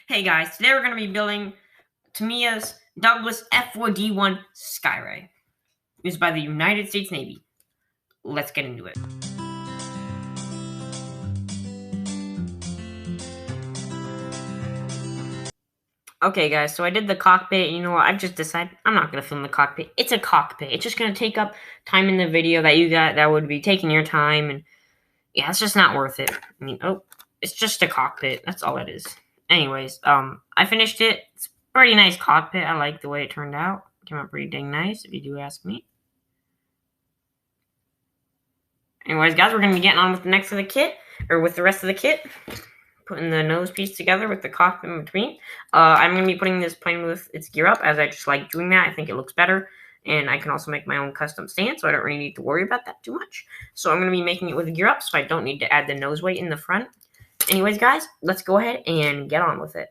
Hey guys, today we're going to be building Tamiya's Douglas F4D1 Skyray, used by the United States Navy. Let's get into it. Okay guys, so I did the cockpit. You know what, I've just decided I'm not going to film the cockpit. It's a cockpit. It's just going to take up time in the video that would be taking your time, and yeah, it's just not worth it. I mean, it's just a cockpit. That's all it is. Anyways, I finished it. It's a pretty nice cockpit. I like the way it turned out. It came out pretty dang nice, if you do ask me. Anyways, guys, we're going to be getting on with the rest of the kit. Putting the nose piece together with the cockpit in between. I'm going to be putting this plane with its gear up, as I just like doing that. I think it looks better. And I can also make my own custom stand, so I don't really need to worry about that too much. So I'm going to be making it with the gear up, so I don't need to add the nose weight in the front. Anyways, guys, let's go ahead and get on with it.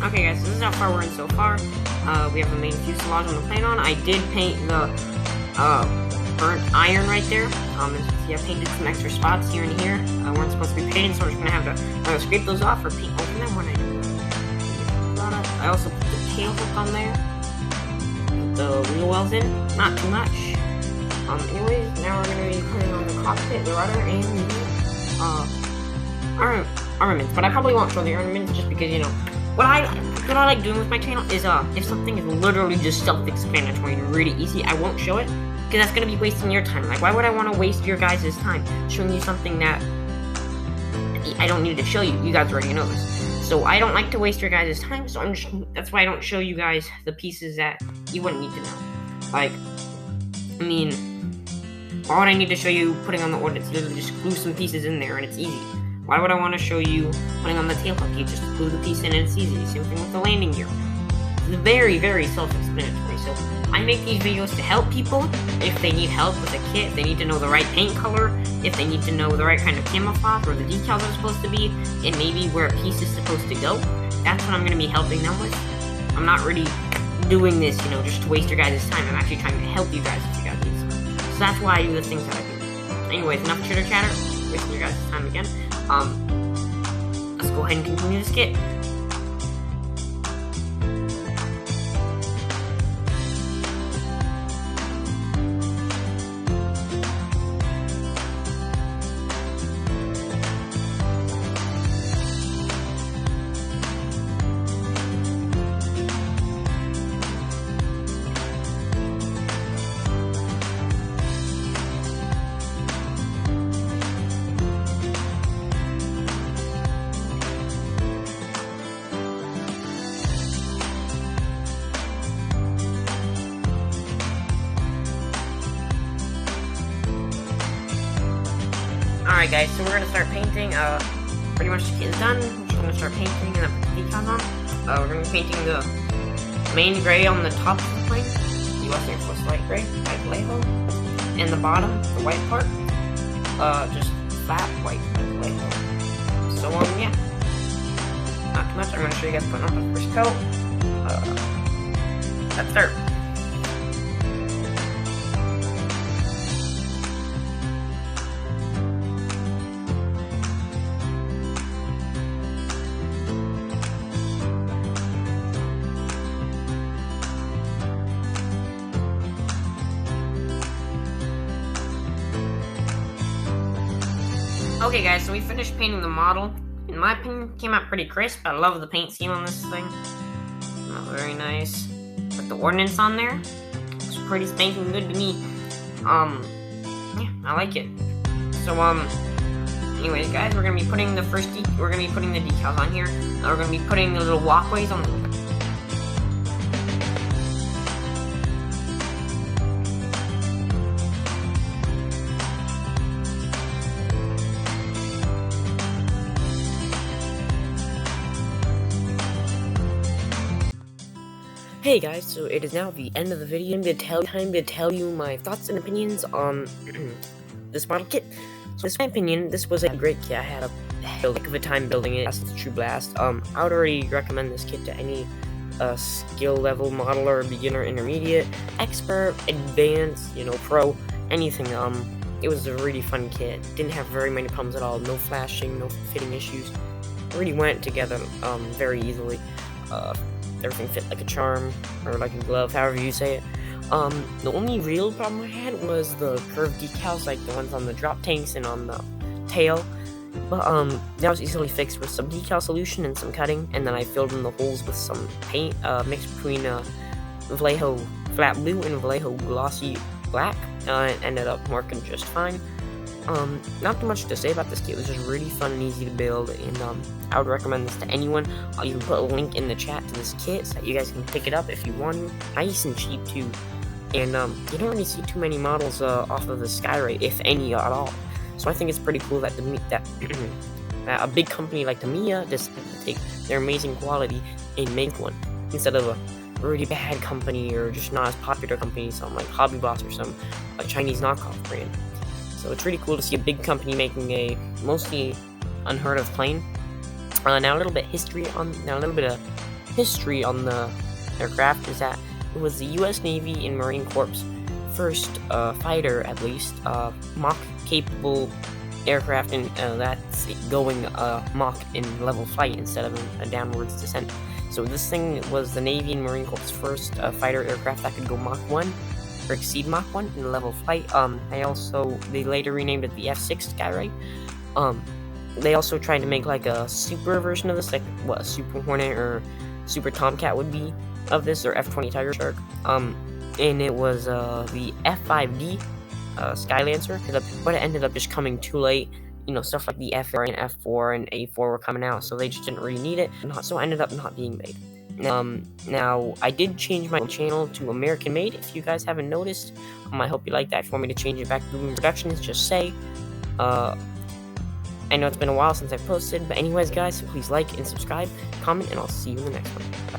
Okay guys, so this is how far we're in so far. We have the main fuselage on the plane on. I did paint the burnt iron right there. As you can see, I painted some extra spots here and here. Weren't supposed to be painted, so we're just going to have to scrape those off or paint over them when I do that. I also put the tail hook on there. Put the wheel wells in. Not too much. Anyways, now we're going to be putting on the cockpit, the rudder, and the armaments. But I probably won't show the armaments just because, you know, what I like doing with my channel is, if something is literally just self-explanatory and really easy, I won't show it, because that's going to be wasting your time. Like, why would I want to waste your guys' time showing you something that I don't need to show you? You guys already know this. So I don't like to waste your guys' time, so that's why I don't show you guys the pieces that you wouldn't need to know. Like, I mean, why would I need to show you putting on the ordnance? Literally just glue some pieces in there and it's easy. Why would I want to show you putting on the tail hook? You just glue the piece in and it's easy. Same thing with the landing gear. It's very, very self-explanatory. So I make these videos to help people if they need help with a kit, if they need to know the right paint color, if they need to know the right kind of camouflage, where the decals are supposed to be, and maybe where a piece is supposed to go. That's what I'm going to be helping them with. I'm not really doing this, just to waste your guys' time. I'm actually trying to help you guys if you guys need some. So that's why I do the things that I do. Anyways, enough chitter chatter. Wasting your guys' time again. Let's go ahead and continue this kit. Alright guys, so we're gonna start painting. Pretty much the kit is done. We're just gonna start painting and then put the decals on. We're gonna be painting the main gray on the top of the plane, US Air Force light gray by Vallejo, and the bottom, the white part, just flat white by Vallejo. So yeah, not too much. I'm gonna show you guys putting on the first coat. Let's start. Okay guys, so we finished painting the model. In my opinion, it came out pretty crisp. I love the paint scheme on this thing. Very nice. Put the ordnance on there. It's pretty spanking good to me. Yeah, I like it. So anyways guys, we're gonna be putting the decals on here. We're gonna be putting the little walkways on the Hey guys, so it is now the end of the video. Time to tell you my thoughts and opinions on this model kit. So in my opinion, this was a great kit. I had a heck of a time building it. It's a true blast. I would already recommend this kit to any skill level modeler, beginner, intermediate, expert, advanced, pro, anything. It was a really fun kit. Didn't have very many problems at all. No flashing, no fitting issues. It really went together very easily. Everything fit like a charm, or like a glove, however you say it. The only real problem I had was the curved decals, like the ones on the drop tanks and on the tail. But that was easily fixed with some decal solution and some cutting, and then I filled in the holes with some paint mixed between Vallejo flat blue and Vallejo glossy black. It ended up working just fine. Not too much to say about this kit. It was just really fun and easy to build, and I would recommend this to anyone. I'll even put a link in the chat to this kit so that you guys can pick it up if you want. Nice and cheap too, and you don't really see too many models off of the Skyray, if any at all. So I think it's pretty cool that that a big company like Tamiya decided to take their amazing quality and make one instead of a really bad company or just not as popular company, something like Hobby Boss or some Chinese knockoff brand. So it's really cool to see a big company making a mostly unheard of plane. Now a little bit of history on the aircraft is that it was the U.S. Navy and Marine Corps' first fighter, at least, Mach capable aircraft, and that's going Mach in level flight instead of a downwards descent. So this thing was the Navy and Marine Corps' first fighter aircraft that could go Mach 1. Or exceed Mach 1 in level flight. They later renamed it the F6 Skyray. They also tried to make like a super version of this, like what a Super Hornet or Super Tomcat would be of this, or F-20 Tiger Shark. And it was the F5D Skylancer, but it ended up just coming too late. Stuff like the F4 and F4 and A4 were coming out, so they just didn't really need it, so it ended up not being made. Now, I did change my channel to American Made. If you guys haven't noticed, I hope you like that. If you want me to change it back to Boom Productions, just say. I know it's been a while since I posted, but anyways, guys, so please like and subscribe, comment, and I'll see you in the next one. Bye.